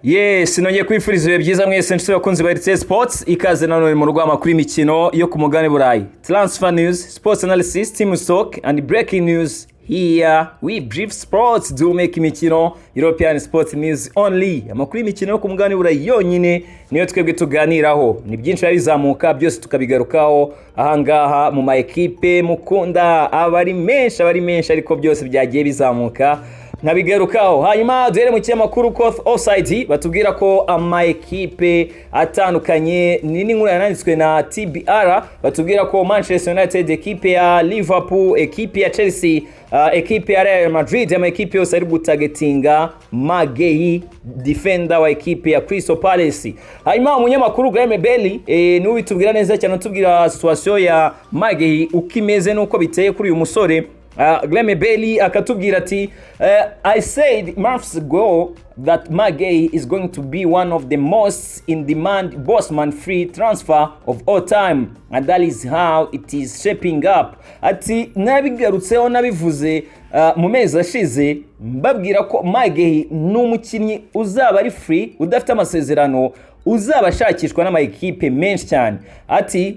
Yes, nongeye kwifuriza Ibyiza mwese nshuti bakunzi ba RTS Sports ikaze nanone mu rwama kuri imikino yo ku mugani burayi. Transfer news, sports analysis, team talk and breaking news. Here we brief sports do make imikino European sports news only. Amakuru imikino yo ku mugani burayi yonyine niyo twebwe tuganiraho. Ni byinshi bizamuka byose tukabigarukaho ahangaha mu ma equipe mukunda abari menshi ariko byose byagiye bizamuka nabigarukaho. Hanyuma duhere mu kinyamakuru Court Offside batubwira ko ama equipe atandukanye nini nkuru yananditswe na TBR batubwira ko Manchester United, equipe ya Liverpool, equipe ya Chelsea, equipe ya Real Madrid, ama equipe yose ari gutagetinga Maguire, defender wa equipe ya Crystal Palace. Hanyuma umunyamakuru Iremereye ni ubitubwira neza cyane tubwira situation ya Maguire ukimeze nuko biteye kuri uyu musore. Iremereye akatubwira ati I said months ago that Maguire is going to be one of the most in demand bossman free transfer of all time, and that is how it is shaping up. Ati nabigarutseho nabivuze mu mezi ashize mbabwira ko Maguire n'umukinnyi uzaba ari free udafite amasezerano uzaba shakishwa n'ama equipe menshi cyane. Ati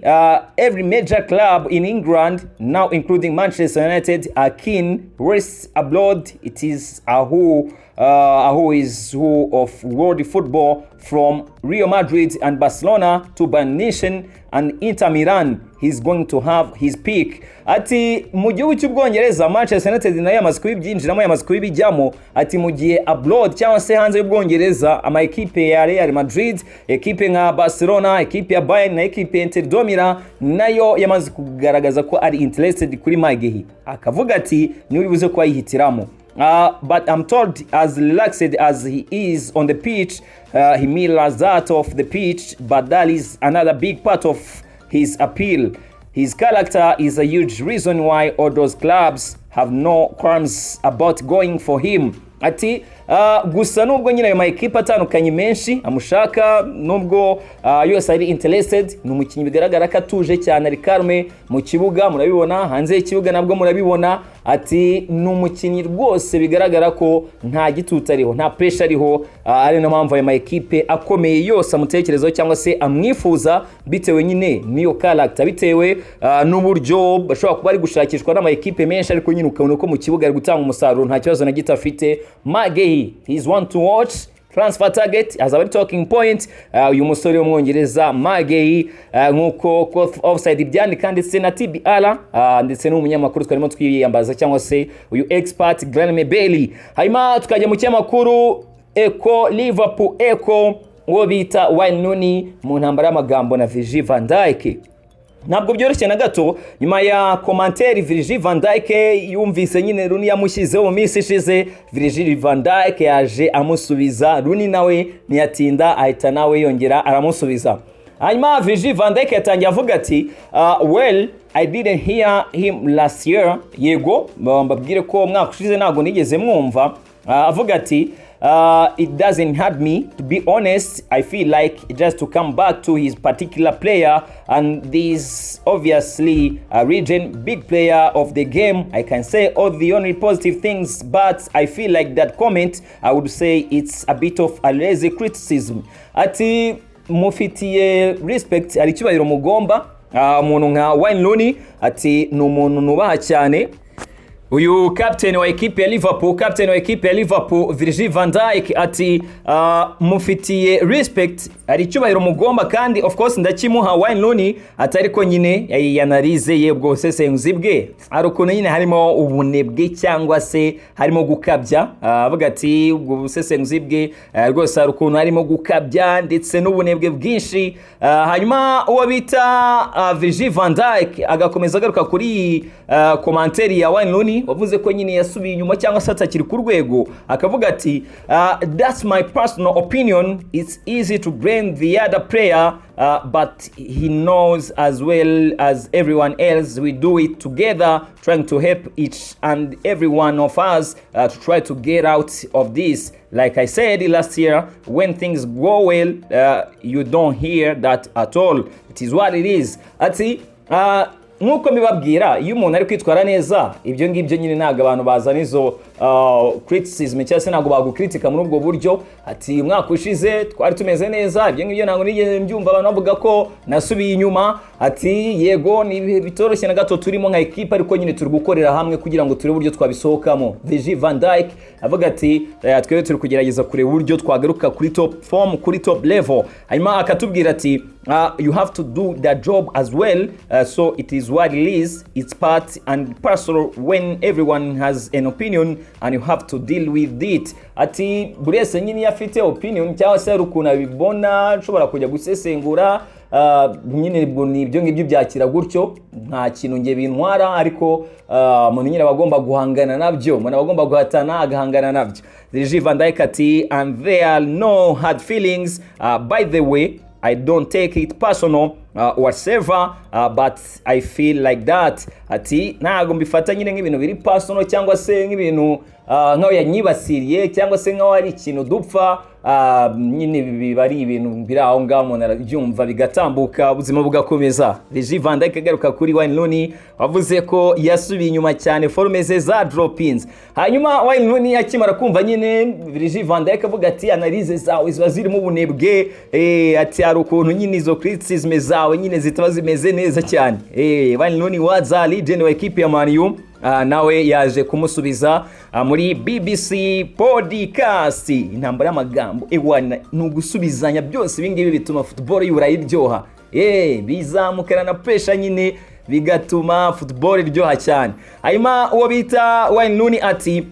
every major club in England now including Manchester United are keen race abroad. It is who is who of world football from Real Madrid and Barcelona to Bayern Munich and Inter Milan. He's going to have his peak. Ati mu gihugu cy'Ubwongereza Manchester United nayo yamaze kubibyinjiramo yamaze kubijyamo. Ati mu gihe abroad cyangwa se hanze y'Ubwongereza ama equipe ya Real Madrid, equipe nka Barcelona, equipe ya Bayern na equipe ya Inter Milan nayo yamaze kugaragaza ko ari interested kuri Maguire. Akavuga ati ni uri buze ko ayihitiramo. But I'm told as relaxed as he is on the pitch, he mirrors that of the pitch, but that is another big part of his appeal. His character is a huge reason why all those clubs have no qualms about going for him. Ati gusa nubwo nyine ayo ma equipe atandukanye menshi amushaka nubwo yose ari interested, ni umukinnyi bigaragara ko atuje cyane ari calme mu kibuga murabibona, hanze y'ikibuga nabwo murabibona. Ati ni umukinnyi rwose bigaragara ko nta gitutu ariho, nta pressure ariho, ari no mpamvu ayo ma equipe akomeye yose amutekerezaho cyangwa se amwifuza bitewe nyine niyo character, bitewe n'uburyo bashobora kuba ari gushakishwa n'ama equipe menshi ariko nyine ukabona ko mu kibuga ari gutanga umusaruro nta kibazo na gito afite. Maguire, he's one to watch. Transfer target as a talking point. Uyu musore w'umwongereza Maguire nkuko Court Offside byandika ndetse na TBR ndetse n'umunyamakuru twarimo twiyambaza cyangwa se uyu expert Iremereye. Hanyuma tukajya mu cyamakuru Echo Liverpool Echo uwo bita Wayne Rooney mu ntambara y'amagambo na Virgil van Dijk. Ntabwo byoroshye na gato nyuma ya commentaire Virgil van Dijk yumvise nyine Rooney yamushyizeho mu minsi ishize. Virgil van Dijk yaje amusubiza, Rooney nawe ntiyatinda ahita nawe yongera aramusubiza. Hanyuma Virgil van Dijk yatangiye avuga ati well I didn't hear him last year. Yego mbabwire ko mwaka ushize ntago nigeze mwumva. Avuga ati it doesn't hurt me, to be honest. I feel like just to come back to his particular player, and this obviously a region big player of the game. I can say all the only positive things, but I feel like that comment, I would say it's a bit of a lazy criticism. Ati mufitiye respect ari cyubahiro mugomba umuntu nka Wayne Rooney. Ati ni umuntu nubaha cyane. Uyu captain wa equipe ya Liverpool, Virgil van Dijk ati mufitiye respect ari cyubahiro mugomba kandi of course ndakimuha Wayne Rooney. Atari ko nyine yanarize yebwo sesenguzi bwe ari ukuntu nyine harimo ubunebwe cyangwa se harimo gukabya. Avuga ati ubwo sesenguzi bwe rwose ari ukuntu harimo gukabya ndetse n'ubunebwe bwinshi. Hanyuma uwo bita Virgil van Dijk agakomeza agaruka kuri commentaire ya Wayne Rooney Rooney wavuze ko nyine yasubiye inyuma cyangwa se atakiri ku rwego, akavuga ati that's my personal opinion, it's easy to blame the other player but he knows as well as everyone else we do it together, trying to help each and every one of us to try to get out of this. Like I said last year, when things go well, you don't hear that at all. It is what it is. Ati nkuko mbibabwira, iyo umuntu ari kwitwara neza, ibyo ngibyo nyine ntago abantu bazana izo criticism cyangwa se ntago bagukritika muri ubwo buryo. Ati umwaka ushize twari tumeze neza, ibyo ngibyo ntago nigeze mbyumva abantu bavuga ko nasubiye inyuma. Ati yego ni bitoroshye na gato turimo nka equipe, ariko nyine turi gukorera hamwe kugira ngo turebe uburyo twabisohokamo. Virgil van Dijk avuga ati twebwe turi kugerageza kureba uburyo twagaruka kuri top form, kuri top level. Hanyuma akatubwira ati you have to do the job as well, so it is what it is, it's part and parcel when everyone has an opinion and you have to deal with it. Ati buri wese nyine afite opinion cyangwa se ukuntu abibona, nshobora kujya gusesengura nyine ni ibyo ngibyo byakira gutyo, nta kintu nge bintwara, ariko umuntu nyine bagomba guhangana nabyo, umuntu bagomba guhatana agahangana nabyo. Virgil van Dijk ati and there are no hard feelings, by the way I don't take it personal whatsoever, but I feel like that. Ati ntago mbifata nyine nk'ibintu biri personal cyangwa se nk'ibintu nkaho yanyibasiriye cyangwa se nkaho ari ikintu dupfa, nyine bibari ibintu biri aho ngaho umuntu arabyumva bigatambuka ubuzima bugakomeza. Virgil van Dijk agaruka kuri Wayne Rooney wavuze ko yasubiye inyuma cyane, forume ze za drop-ins. Hanyuma Wayne Rooney akimara kumva nyine Virgil van Dijk avuga ati analyze zawe ziba zirimo ubunebwe, ati hari ukuntu nyine izo criticism zawe nyine zitaba zimeze neza cyane. Wayne Rooney waza legend wa equipe ya Man U, nawe yaje kumusubiza muri BBC podcast. Intambara y'amagambo ewana nugusubizanya byose ibingibi bituma football y'urayiryoha, bizamukana na pressure nyine bigatuma football iryoha cyane. Hanyuma uwo bita Wayne Rooney ati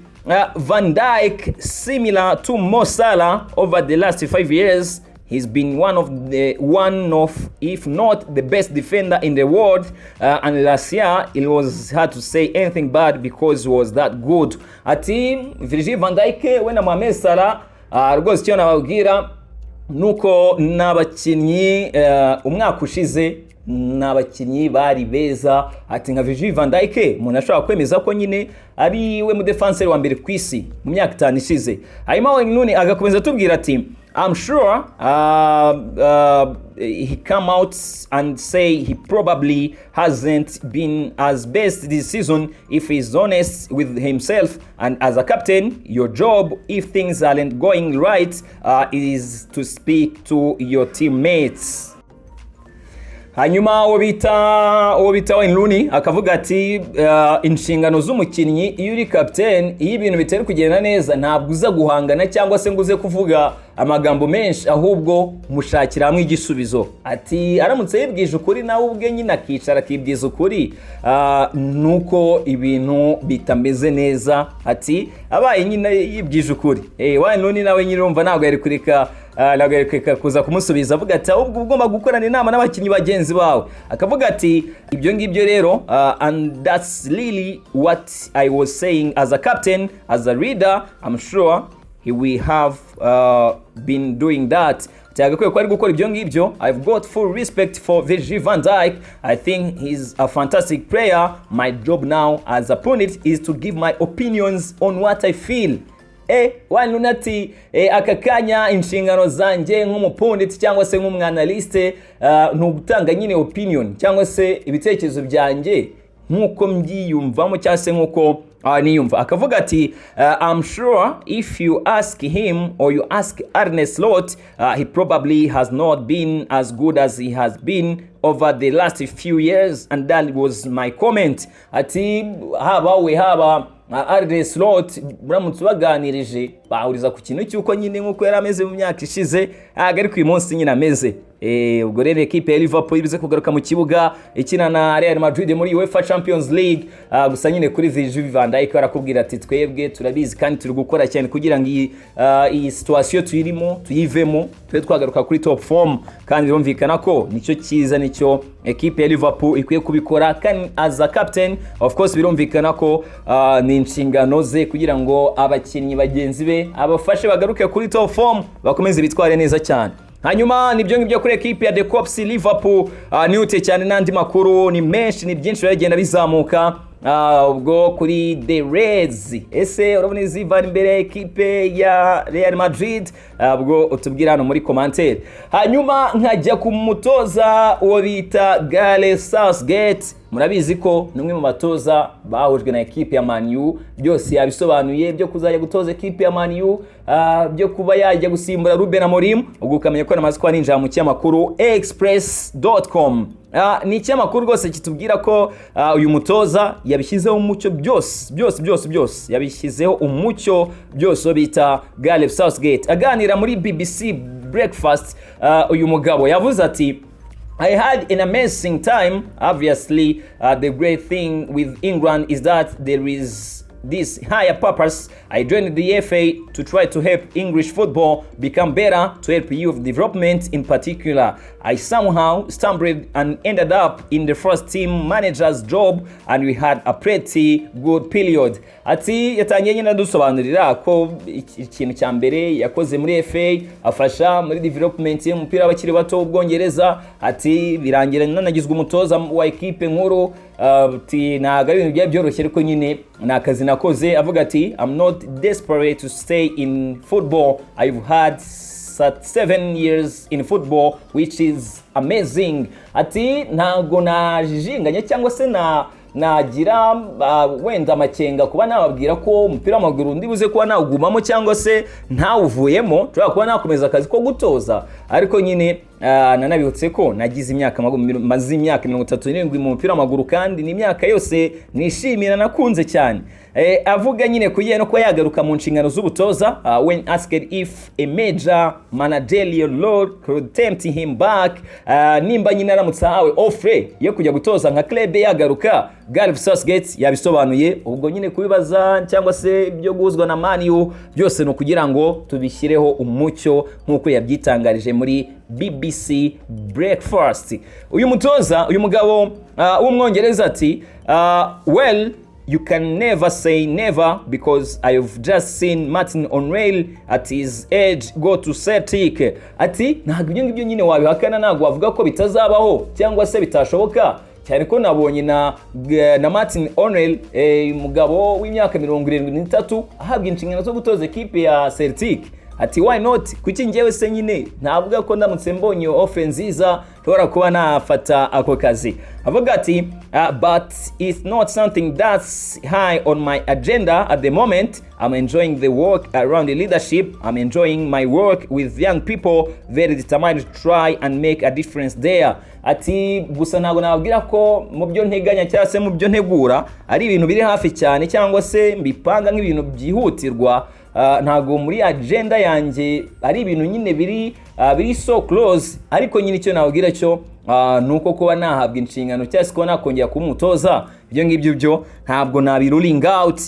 Van Dijk similar to Mo Salah over the last 5 years. He's been one of if not the best defender in the world, and last year it was hard to say anything bad because he was that good. Ati Virgil van Dijk we na Mohamed Salah rwose cyo nababwira nuko nabakinnyi umwaka ushize n'abakinnyi bari beza. Ati nka Virgil van Dijk umuntu ashobora kwemeza ko nyine ari we mu defenseur wa mbere ku isi mu myaka 5 ishize. Hanyuma Wayne Rooney agakomeza tubwira ati I'm sure he come out and say he probably hasn't been as best this season if he's honest with himself, and as a captain your job if things aren't going right is to speak to your teammates. Hanyuma uwo bita Wayne Rooney akavuga ati inshingano z'umukinnyi iyo uri captain, iyo ibintu bitari kugenda neza ntabwo uza guhangana cyangwa se nguze kuvuga amagambo menshi, ahubwo mushakira hamwe igisubizo. Ati aramutse yibwije ukuri nawe ubwe nyine akicara akibwiza ukuri nuko ibintu bitameze neza. Ati abaye nyine yibwije ukuri, Wayne Rooney nawe nyine urumva ntabwo yari kureka kuza kumusubiza, avuga ati ahubwo ugomba gukorana inama n'abakinnyi bagenzi bawe. Akavuga ati ibyo ngibyo rero and that's really what I was saying as a captain, as a leader, I'm sure he will have been doing that. Tagakwiye ko ari gukora ibyo ngibyo. I've got full respect for Virgil van Dijk. I think he's a fantastic player. My job now as a pundit is to give my opinions on what I feel. Wayne Rooney ati akakanya inshingano zanjye nk'umupundit cyangwa se nk'umwanaliste ntugutanga nyine opinion cyangwa se ibitekerezo byanjye nkuko mbyiyumvamo cyangwa se nkuko niyumva. Akavuga ati I'm sure if you ask him or you ask Arne Slot, he probably has not been as good as he has been over the last few years, and that was my comment. Ati haba Arne Slot buramutse baganirije bahuriza ku kintu cyuko nyine nkuko yari ameze mu myaka ishize, agari ku munsi nyine ameze. ubwo rero ekipe ya Liverpool irize kugaruka mu kibuga ikina na Real Madrid muri UEFA Champions League. Gusa nyine kuri Virgil van Dijk barakubwira ati twebwe turabizi kandi turi gukora cyane kugira ngo iyi situation tuyirimo tuyivemo twe twagaruka kuri top form, kandi birumvikana ko nicyo cyiza, nicyo ekipe ya Liverpool ikwiye kubikora. Kandi as a captain of course birumvikana ko ni inshingano ze kugira ngo abakinnyi bagenzi be abafashe bagaruke kuri top form bakomeze bitware neza cyane. Hanyuma nibyo ngibyo kuri ekipe ya The Cops Liverpool. Niute cyane n'andi makuru ni menshi, ni byinshi bagenda bizamuka. Ubwo kuri The Reds ese urabona iziva imbere ekipe ya Real Madrid, ubwo utubwira hano muri commentaire. Hanyuma nkajya ku mutoza uwo bita Gareth Southgate. Murabizi ko numwe mu batoza bahujwe na ekipe ya Man U, byose yabisobanuye byo kuzajya gutoza ekipe ya Man U, byo kuba yajya gusimbura Ruben Amorim. Ubwo ukamenya ko namaze kwa ninja mu cyamakuru express.com. Ni icyamakuru rwose kitubwira ko uyu mutoza yabishyizeho umucyo byose yabishyizeho umucyo byose bita Gareth Southgate. Aganira muri BBC Breakfast, uyu mugabo yavuze ati I had an amazing time. Obviously, the great thing with England is that there is this higher purpose. I joined the FA to try to help English football become better, to help youth development in particular. I somehow stumbled and ended up in the first team manager's job, and we had a pretty good period. Ati yatangiye nyine dusobanurira ko ikintu cya mbere yakoze muri FA afasha muri development y'umupira w'abakiri bato w'Ubwongereza. Ati birangira nanagizwe umutoza wa ekipe nkuru. Ati ntago ari ibintu byari byoroshye ariko nyine nakazi nakoze. Avuga ati I'm not desperate to stay in football. I've had 7 years in football, which is amazing. Ati ntago najijinganya cyangwa se nagira wenda amakenga kuba nababwira ko umupira w'amaguru ndibuze kuba nawugumamo cyangwa se ntawuvuyemo, turi kuba nakomeza akazi ko gutoza. Ariko nyine nanabibutse ko nagize imyaka maze imyaka 37 mu mupira w'amaguru, kandi ni imyaka yose nishimira nakunze cyane. Avuga nyine kugiye no ko yagaruka mu nshingano z'ubutoza. When asked if a major managerial role could tempt him back, nimba nyine aramutse ahawe offer yo kujya gutoza nka club yagaruka, Gareth Southgate yabisobanuye. Ubwo nyine kubibaza cyangwa se byo guzwa na Man U byose no kugira ngo tubishyireho umucyo nkuko yabyitangarije muri BBC Breakfast. Uyu mutoza, uyu mugabo w'Umwongereza ati well, you can never say never, because I have just seen Martin O'Neill at his age go to Celtic. Ati ntabwo ibyo ngibyo nyine wabihakana, ntabwo wavuga ko bitazabaho cyangwa se bitashoboka, cyane ko nabonye na Martin O'Neill umugabo w'imyaka 73 ahabwa inshingano zo gutoza ekipe ya Celtic. Ati why not? Kuki njyewe se nyine ntavuga ko ndamutse mbonye offer nziza tora kuba nafata ako kazi. Avuga ati but it's not something that's high on my agenda at the moment. I'm enjoying the work around the leadership. I'm enjoying my work with young people, very determined to try and make a difference there. Ati gusa ntago nababwira ko mu byo nteganya cyangwa se mu byo ntegura ari ibintu biri hafi cyane cyangwa se mbipanga nk'ibintu byihutirwa. Ntago muri agenda yanjye ari ibintu nyine biri so close, ariko nyine icyo nababwira cyo nuko kuba nahabwa inshingano cyangwa se kuba nakongera kumutoza, ibyo ngibyo byo ntabwo nabi ruling out.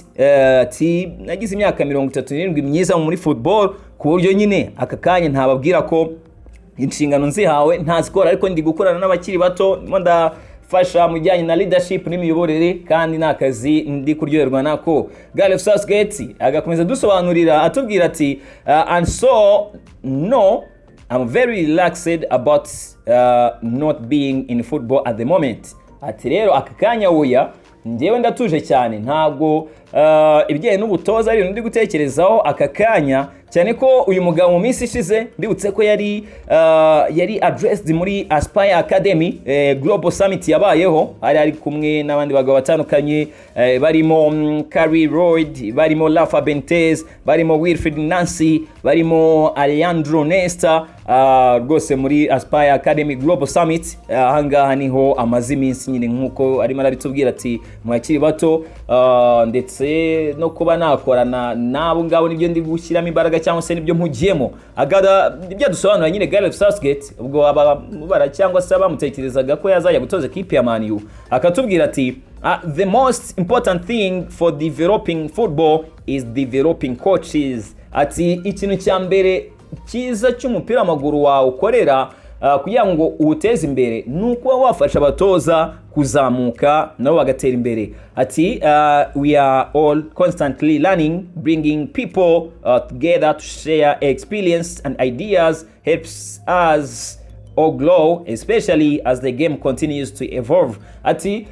Ati nagize imyaka 37 myiza muri football, ku buryo nyine aka kanya ntababwira ko inshingano nzihawe ntazikora, ariko ndi gukorana n'abakiri bato, ndafasha mu bijyanye na leadership n'imiyoborere, kandi nakazi ndi kuryoherwa nako. Gareth Southgate agakomeza dusobanurira atubwira ati and so no, I'm very relaxed about not being in football at the moment. Ati rero aka kanya oya njyewe ndatuje cyane, ntabwo ibijyanye n'ubutoza ari ndi gutekerezaho aka kanya, cyane ko uyu mugabo mu minsi ishize ndibutse ko yari addressed muri Aspire Academy Global Summit yabayeho, ari kumwe n'abandi bagabo batandukanye, barimo Carrie Lloyd, barimo Rafa Benitez, barimo Wilfried Nancy, barimo Alejandro Nesta, rwose muri Aspire Academy Global Summit. Ahangaha niho amazi iminsi nyine nkuko arimo arabitubwira ati mwakiri bato, ndetse se no kuba nakorana nabo ngabo nibyo ndi gushyiramo imbaraga cyangwa se nibyo mpugiyemo. Agada ibyo dusobanura nyine Gareth Southgate ubwo abamubara cyangwa se abamutekerezaga ko yazajya gutoza equipe ya Man U akatubwira ati the most important thing for developing football is developing coaches. Ati ikintu cya mbere cyiza cy'umupira w'amaguru wawe ukorera kugira ngo uwuteze imbere nuko wafasha abatoza kuzamuka nabo bagatera imbere. Ati we are all constantly learning, bringing people together to share experience and ideas helps us all grow, especially as the game continues to evolve. Ati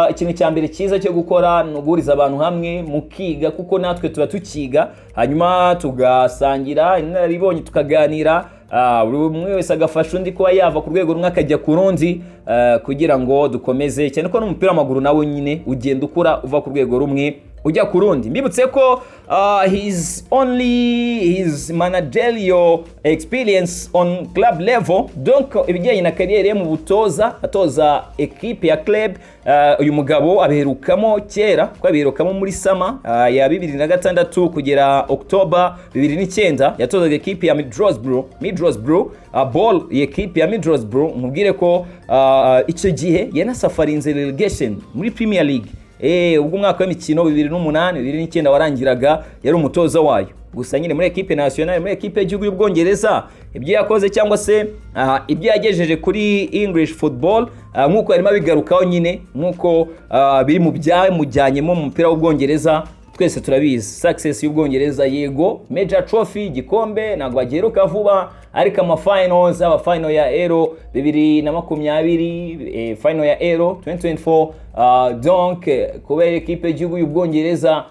ikintu cya mbere cyiza cyo gukora no guhuriza abantu hamwe mukiga kuko natwe tuba tukiga hanyuma tugasangira inaribonye tukaganira buri umwe wese agafasha undi kuba yava ku rwego rumwe akajya ku rundi kugira ngo dukomeze cyane ko n'umupira w'amaguru nawe nyine ugenda ukura uva ku rwego rumwe ujya ku rundi. Mbibutse ko his managerial experience on club level, donc ibijyanye na kariyeri mu butoza atoza equipe ya club. Uyu mugabo aberukamo kera ko aberukamo muri sama ya 2006 kugera October 2009 yatozaga equipe ya Middlesbrough ball equipe ya Middlesbrough. Mubwire ko icyo gihe yanasafarinze relegation muri Premier League ubwo mwaka w'imikino 2008 2009 warangiraga yari umutoza wayo. Gusa nyine muri equipe nationale muri equipe y'igihugu y'Ubwongereza ibyo yakoze cyangwa se ibyo yagejeje kuri English football nkuko yarimo bigarukaho nyine nkuko biri mu byamujyanyemo mu mupira w'Ubwongereza. Twese turabizi success y'Ubwongereza yego major trophy gikombe nagwa bageruka vuba ariko ama finals final ya Euro 2020 final ya Euro 2024 donc kubera equipe y'igihugu y'Ubwongereza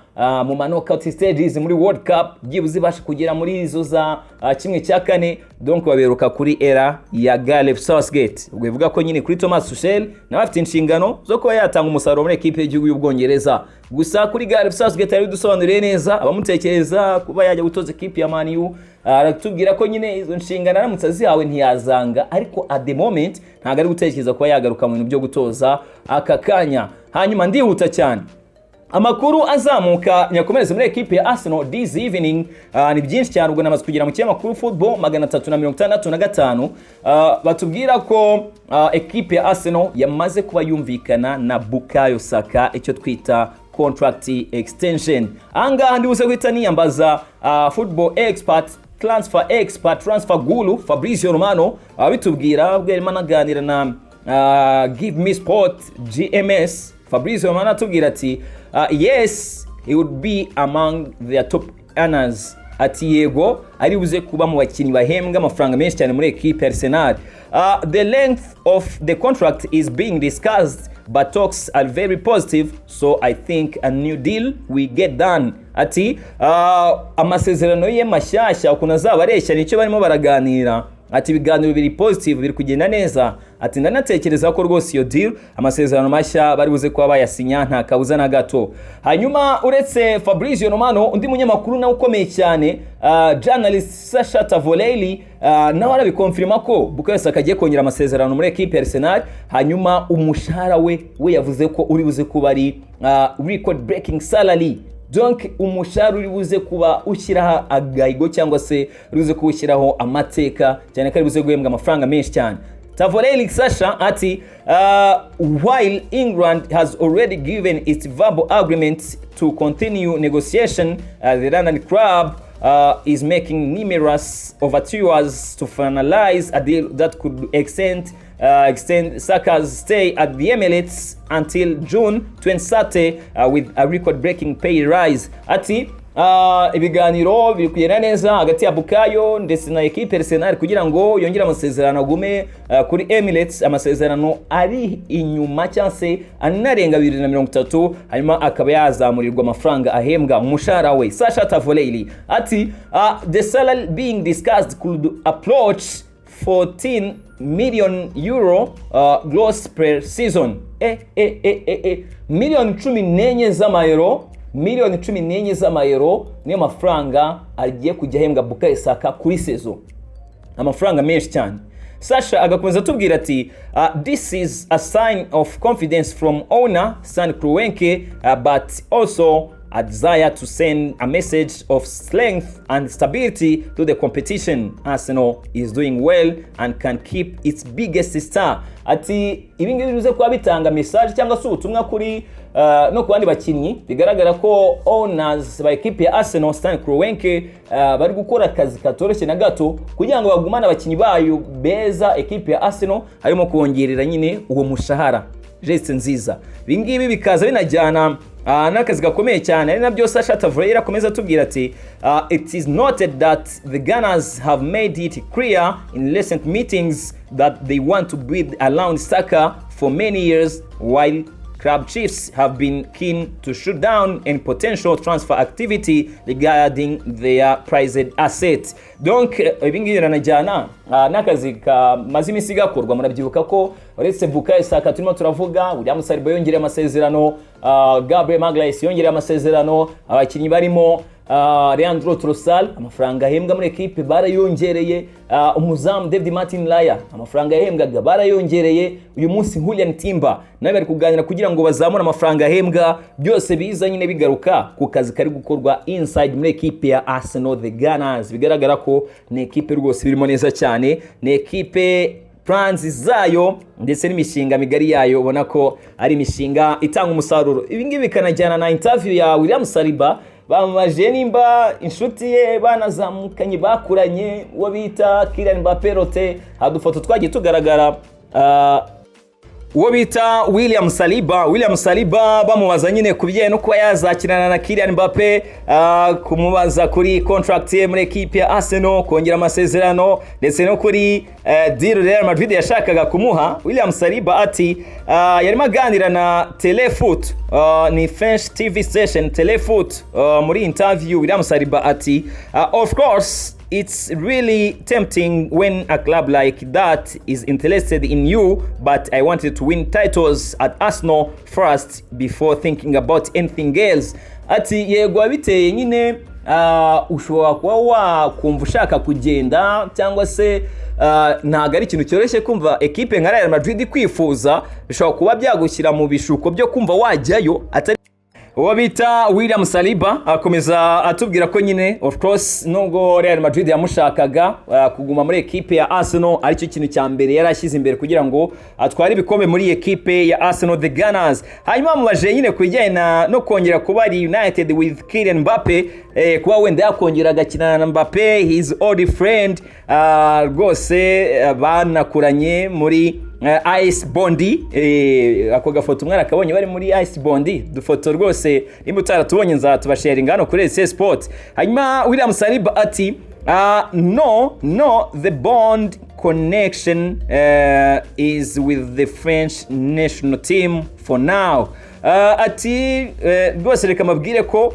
mu knockout stages muri World Cup byibuze bashe kugera muri izo za kimwe cya kane donc baberuka kuri era ya Gareth Southgate. Ubwo bivuga ko nyine kuri Thomas Tuchel nawe afite inshingano zo kuba yatanga umusaruro muri equipe y'igihugu y'Ubwongereza. Gusa kuri Gareth Southgate ari dusobanuriye neza abamutekereza kuba yajya gutoza equipe ya Man U aratubwira ko nyine izo nshingano aramutse azihawe ntiyazanga ariko at the moment ntago ari gutekereza kuba yagaruka mu bintu byo gutoza aka kanya. Hanyuma ndihuta cyane amakuru azamuka nyakomereze muri equipe ya Arsenal this evening ni byinshi cyane ubwo namaze kugira mu kinyamakuru football 365 batubwira ko equipe ya Arsenal yamaze kuba yumvikana na Bukayo Saka icyo twita contract extension. Anga ndi buse kwita niyambaza football expert transfer guru Fabrizio Romano bitubwira ubwo yarimo naganira na Give Me Sport GMS. Fabrizio Romano atubwira ati yes he would be among their top earners. Ati yego ari buze kuba mu bakinnyi bahembwa amafaranga menshi cyane muri equipe Arsenal. The length of the contract is being discussed but talks are very positive, so I think a new deal will get done. Ati amasezerano ye mashyashya ukuntu azabareshya nicyo barimo baraganira. Ati ibiganiro biri positive biri kugenda neza. Ati ndanatekereza ko rwose iyo deal amasezerano mashya bari buze kuba bayasinya nta kabuza na gato. Hanyuma uretse Fabrizio Romano undi munyamakuru nawe ukomeye cyane journalist Sasha Tavoleli nawe arabikonfirma ko Bukayo Saka agiye kongera amasezerano muri equipe Arsenal. Hanyuma umushahara we yavuze ko uri buze kuba ari record breaking salary. Donc umushahara uri buze kuba ushyiraho agahigo cyangwa se uri buze kuwushyiraho amateka cyane ko ari buze guhembwa amafaranga menshi cyane. Tavoleli Sasha ati while England has already given its verbal agreement to continue negotiation, the London club is making numerous overtures to finalize a deal that could extend Saka's stay at the Emirates until June 2030 with a record-breaking pay rise. Ati ibiganiro biri kugenda neza hagati ya Bukayo ndetse na equipe Arsenal kugira ngo yongere amasezerano agume kuri Emirates. Amasezerano ari inyuma cyangwa anarenga 2030 hanyuma akaba yazamurirwa amafaranga ahembwa umushahara we. Sasha Tavoleli ati the salary being discussed could approach 14 million euro gross per season. Miliyoni 14 z'amayero, miliyoni 14 z'amayero niyo mafaranga agiye kujya ahembwa Bukayo Saka kuri season. Amafaranga menshi cyane. Sasha agakomeza tubwira ati this is a sign of confidence from owner Stan Kroenke but also a desire to send a message of strength and stability to the competition. Arsenal is doing well and can keep its biggest star. Ati ibingibi bivuze kuba bitanga message cyangwa se ubutumwa kuri no ku bandi bakinnyi bigaragara ko owners ba equipe ya Arsenal Stan Kroenke bari gukora akazi katoroshye na gato kugira ngo bagumane abakinnyi bayo beza equipe ya Arsenal harimo kongerera nyine uwo mushahara geste nziza. Ibingibi bikaza binajyana n'akazi gakomeye cyane ari nabyo Sasha Tavreira akomeza tubwira ati it is noted that the Gunners have made it clear in recent meetings that they want to build around Saka for many years, while club chiefs have been keen to shut down any potential transfer activity regarding their prized assets. Donc ibingibi ranajyana n'akazi kamaze iminsi gakorwa. Murabyibuka ko uretse Bukayo Saka turimo turavuga William Saliba yongereye amasezerano, Gabriel Magalhaes yongereye amasezerano, abakinnyi barimo Leandro Trossard amafaranga ahembwa muri equipe barayongereye, umuzamu David Martin Raya amafaranga ahembwaga barayongereye, uyu munsi Julian Timber nawe bari kuganira kugira ngo bazamure amafaranga ahembwa. Byose biza nyine bigaruka ku kazi kari gukorwa inside muri equipe ya Arsenal the Gunners. Bigaragara ko ni equipe rwose birimo neza cyane, ni equipe plans zayo ndetse n'imishinga migari yayo ubona ko ari imishinga itanga umusaruro. Ibingibi bikanajyana na interview ya William Saliba bamaje nimba inshuti ye banazamukanye bakuranye uwo bita Kylian Mbappé rote. Hadufoto twagiye tugaragara uwo bita William Saliba bamubaza nyine kubijyanye no kuba yazakirana na Kylian Mbappé, kumubaza kuri contract ye muri equipe ya Arsenal, kongera amasezerano ndetse no kuri deal Real Madrid yashakaga kumuha. William Saliba ati yarimo aganira na Telefoot, ni French TV station Telefoot. Muri interview William Saliba ati of course it's really tempting when a club like that is interested in you, but I wanted to win titles at Arsenal first before thinking about anything else. Ati yego abiteye nyine ushobora kuba wakumva ushaka kugenda cyangwa se ntago ari ikintu cyoroshye kumva equipe nka Real Madrid kwifuza, bishobora kuba byagushyira mu bishuko byo kumva wajyayo. Atari uwo bita William Saliba akomeza atubwira ko nyine of course nubwo Real Madrid yamushakaga kuguma muri equipe ya Arsenal ari cyo kintu cya mbere yarashyize imbere kugira ngo atware ibikombe muri equipe ya Arsenal the Gunners. Hanyuma mubaje nyine kujyana no kongera kuba united with Kylian Mbappé, kuba wenda yakongera agakina na Mbappé, his old friend, rwose banakuranye muri Ice Bondi. Ako gafoto umwana akabonye bari muri Ice Bondi, dufoto rwose nimba utaratubonye nzatubasharinga hano kuri RC Sport. Hanyuma William Saliba ati no the bond connection is with the French national team for now. Ati rwose reka mabwire ko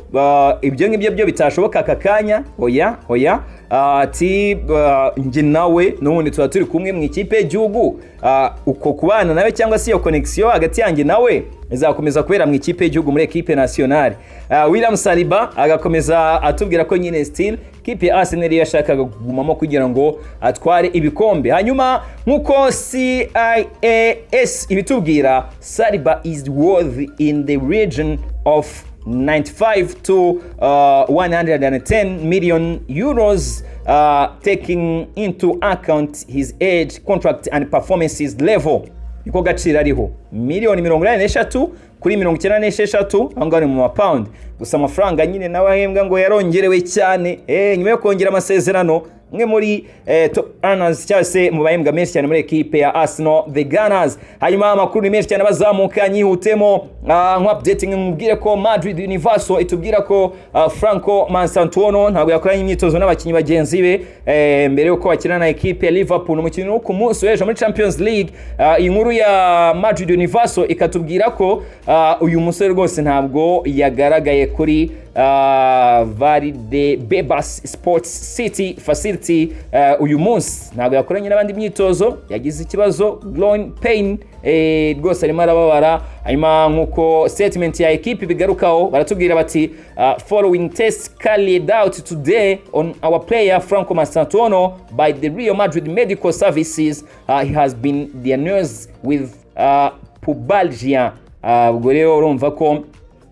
ibyo ngibyo byo bitashoboka akakanya. Oya ati nge nawe n'ubundi tuba turi kumwe mu ikipe y'igihugu, uko kubana nawe cyangwa se iyo connection hagati yanjye nawe izakomeza kubera mu ikipe y'igihugu muri equipe nationale. William Saliba agakomeza atubwira ko nyine still ikipe ya Arsenal yashakaga kugumamo kugira ngo atware ibikombe. Hanyuma nkuko CIAS ibitubwira, Saliba is worth in the region of 95 to 110 million euros, taking into account his age, contract and performances level. Niko gaciro ariho miliyoni 83 kuri 96 angana mu pound. Gusa amafaranga nyine n'abahembwa ngo yarongerewe cyane nyuma yo kongera amasezerano mwe muri top earners cyangwa se mu bahembwa menshi cyane muri equipe ya Arsenal the Gunners. Hanyuma amakuru ni menshi cyane bazamuka nyihutemo nko updating mubwire ko Madrid Universal itubwira ko Franco Mansantuono ntabwo yakoranye imyitozo n'abakinnyi bagenzi be mbere yuko bakina na equipe ya Liverpool umukino ku munsi w'ejo muri Champions League. Inkuru ya Madrid Universal ikatubwira ko uyu musore rwose ntabwo yagaragaye kuri Valide Bebas Sports City facility uyu munsi, ntabwo yakoranye n'abandi myitozo, yagize ikibazo groin pain rwose arimo arababara. Hanyuma nkuko statement ya equipe bigarukaho baratubwira bati following tests carried out today on our player Franco Mansantuono by the Real Madrid Medical Services, he has been diagnosed with pubalgia. Ubwo rero urumva ko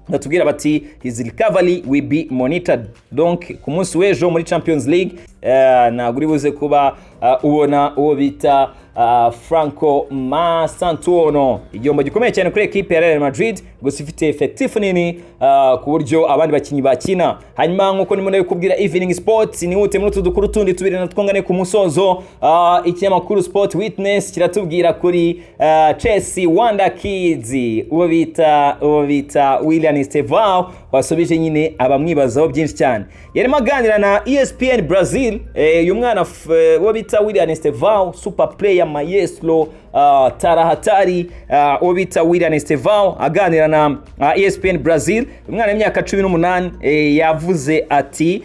batubwira bati his recovery will be monitored. Donc ku munsi w'ejo muri Champions League ntabwo uri buze kuba ubona uwo bita Franco Masantuono. Igihombo gikomeye cyane kuri equipe ya Real Madrid, gusa ifite effectif nini ku buryo abandi bakinyi bakina. Hanyuma nkuko nimo kubwira Evening Sports ni hute muri tudukuru tundi tubiri natwongane ku musozo. Ikinyamakuru Sport Witness kiratubwira kuri Chelsea Wonder Kids uwo bita William Estevao wasubije nyine abamwibazaho byinshi cyane. Yarimo aganira na ESPN Brazil, uyu mwana uwo bita William Estevao, super player maestro tarahatari, uwo bita William Estevao aganira na ESPN Brazil. Umwana w'imyaka 18 yavuze ati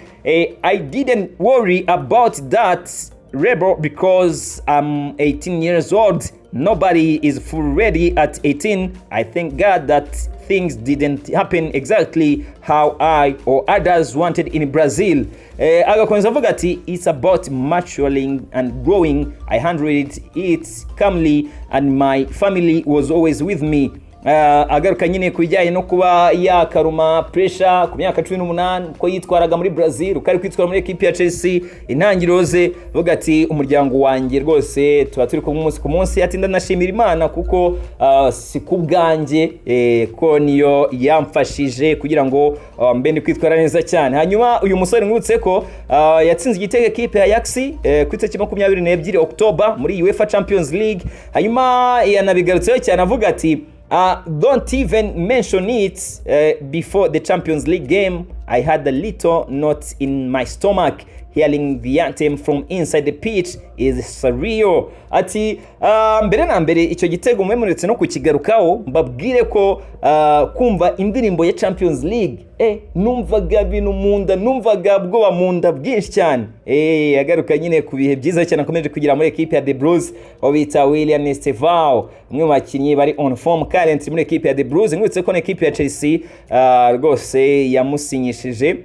I didn't worry about that rebel because I'm 18 years old. Nobody is full ready at 18. I thank God that things didn't happen exactly how I or others wanted in Brazil. Agakomeza avuga ati it's about maturing and growing. I handled it calmly and my family was always with me. Agaruka nyine kujyanye no kuba yakaruma pressure ku myaka 18 ko yitwaraga muri Brazil ukari kwitwara muri equipe ya Chelsea. Intangiriro ze vuga ati umuryango wanjye rwose tuba turi ku munsi ku munsi, ati ndanashimira Imana kuko si kubwanjye ko niyo yamfashije kugira ngo mbe ndi kwitwara neza cyane. Hanyuma uyu musore ngutse ko yatsinze igitego equipe ya Ajax ku itariki 22 October muri UEFA Champions League. Hanyuma yanabigarutseho cyane avuga ati don't even mention it. Before the Champions League game, I had a little knot in my stomach. Hearing the anthem from inside the pitch is surreal. Ati mbere na mbere icyo gitego mwemuretse no kukigarukaho mbabwire ko kumva indirimbo ya Champions League numvaga binu munda, numvaga bwoba munda bwinshi cyane. Yagaruka nyine ku bihe byiza cyane akomeje kugira muri equipe ya The Blues obita William Estevao, umwe mu bakinyi bari on form current muri equipe ya The Blues. Ngutse ko na equipe ya Chelsea rwose yamusinyishije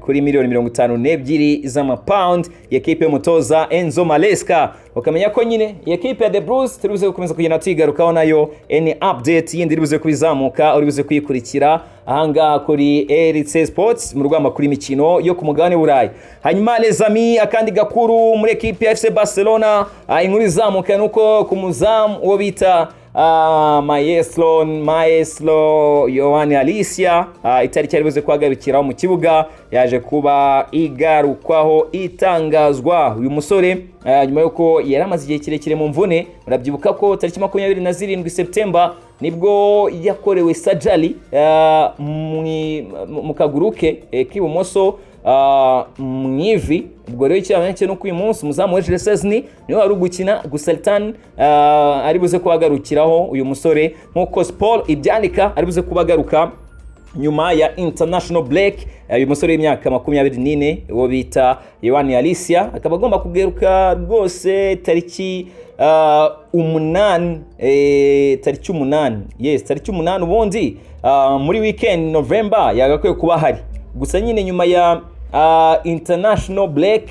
kuri miliyoni 52 z'amapound ya equipe y'umutoza Enzo Maresca. Ukamenya ko nyine ya equipe ya The Blues turibuze gukomeza kugenda tuyigarukaho nayo any update yindi ribuze kubizamuka uribuze kuyikurikira ahanga kuri RC Sports mu rwama kuri imikino yo ku mugabane Burayi. Hanyuma les amis, akandi gakuru muri equipe ya FC Barcelona inkuru izamuka nuko ku muzamu uwo bita maestro Yohani Alicia itariki yaribuze kwagarukiraho mu kibuga yaje kuba igarukwaho itangazwa. Uyu musore nyuma yuko yaramaze igihe kirekire mu mvune, murabyibuka ko tariki 27 September nibwo yakorewe surgery mu kaguru ke k'ibumoso mwivi. Ubwo rero cyane no kuyu munsi muzamu wa Chelsea niwe wari gukina gusultan aribuze kubagarukiraho uyu musore nkuko Sport ibyandika aribuze kubagaruka nyuma ya international break. Uyu musore w'imyaka 24 uwo bita Yohani Alicia akaba agomba kugeruka rwose tariki 8 tariki 8 yes tariki 8 ubundi muri weekend November yagakwiye kuba hari, gusa nyine nyuma ya international break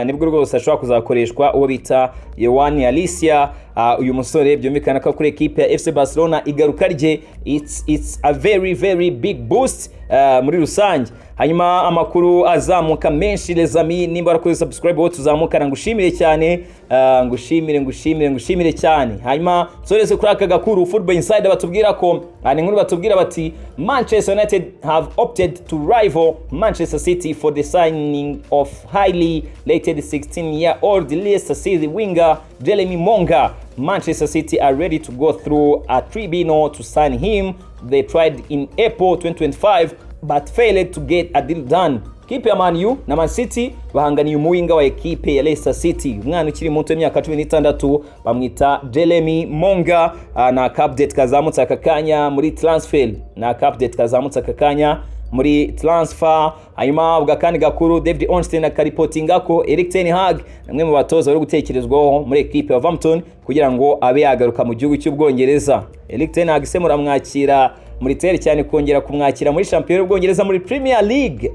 nibwo rwose ashobora kuzakoreshwa uwo bita Yohani Alicia. Uyu musore byumvikana ko kuri equipe ya FC Barcelona igaruka rye it's a very big boost muri rusange. Hanyuma amakuru azamuka menshi les amis, nimba barakoze subscribe wowe tuzamukana ngushimire cyane, ngushimire cyane. Hanyuma soreze kuri aka gakuru Football Insider batubwira ko ni nkuru batubwira bati Manchester United have opted to rival Manchester City for the signing of highly rated 16-year-old Leicester City winger Jeremy Monga. Manchester City are ready to go through a tribunal to sign him. They tried in April 2025 but failed to get a deal done. Kipe ya Man U na Man City bahanganiye umuwinga wa ekipe ya Leicester City, umwana ukiri muto y'imyaka 16 bamwita Jeremy Monga. Na update kazamutse akakanya muri transfer, muri transfer. Hanyuma ubwa kandi gakuru David Ornstein akaripotinga ko Erik ten Hag namwe mu batoza bari gutekerezwaho muri equipe ya Wolverhampton kugira ngo abe yagaruka mu gihugu cy'Ubwongereza. Erik ten Hag se muramwakira muri tere cyane kongera kumwakira muri champion y'Ubwongereza muri Premier League.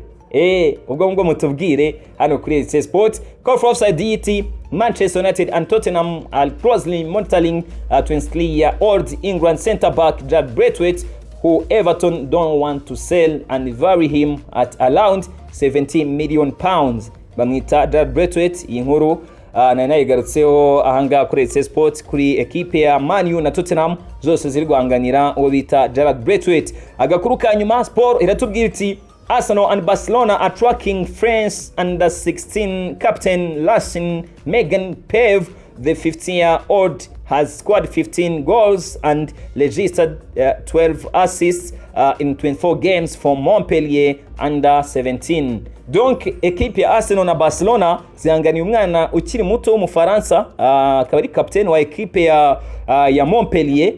Ubwo mutubwire hano kuri RC Sports. Call for offside DT. Manchester United and Tottenham are closely monitoring 23-year-old England centre back Jack Braithwaite, who Everton don't want to sell and vary him at around 17 million pounds. Bamwita Jared Braithwaite. Iyi nkuru nari nayigarutseho ahangaha kuri RTL Sports kuri ekipe ya Man U na Tottenham zose ziri guhanganira uwo bita Jared Braithwaite. Agakuru ka nyuma Sport iratubwira iti Arsenal and Barcelona are tracking France under 16 captain Larsene Megan Pave. The 15-year-old has scored 15 goals and registered 12 assists in 24 games for Montpellier under 17. Donc equipe ya Arsenal na Barcelona zihanganiye umwana ukiri muto w'umufaransa akaba ari captain wa equipe ya Montpellier,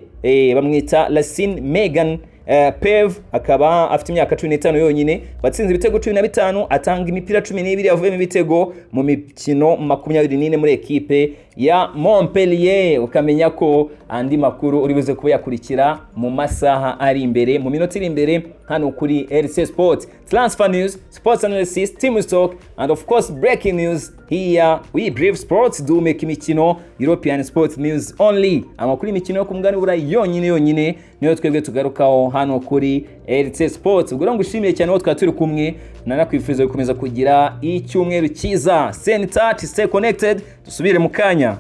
bamwita Larsene Megan Pave, akaba afite imyaka 15 yonyine. Batsinze ibitego 15, atanga imipira 12 avuyemo ibitego mu mikino 24 muri equipe ya Montpellier. Ukamenya ko andi makuru uri buze kuba yakurikira mu masaha ari imbere, mu minota iri imbere hano kuri RTL Sports. Transfer news, sports analysis, team talk, and of course breaking news. Here we brief sports, do make imikino, European sports news only. Amakuru imikino yo ku mugani burayi yonyine niyo twebwe tugarukaho hano kuri RTL Sports. Ubwo ngushimiye cyane aho twaturi kumwe, nanakwifuriza gukomeza kugira icyumweru cyiza. Stay in touch, stay connected. Dusubire mu kanya.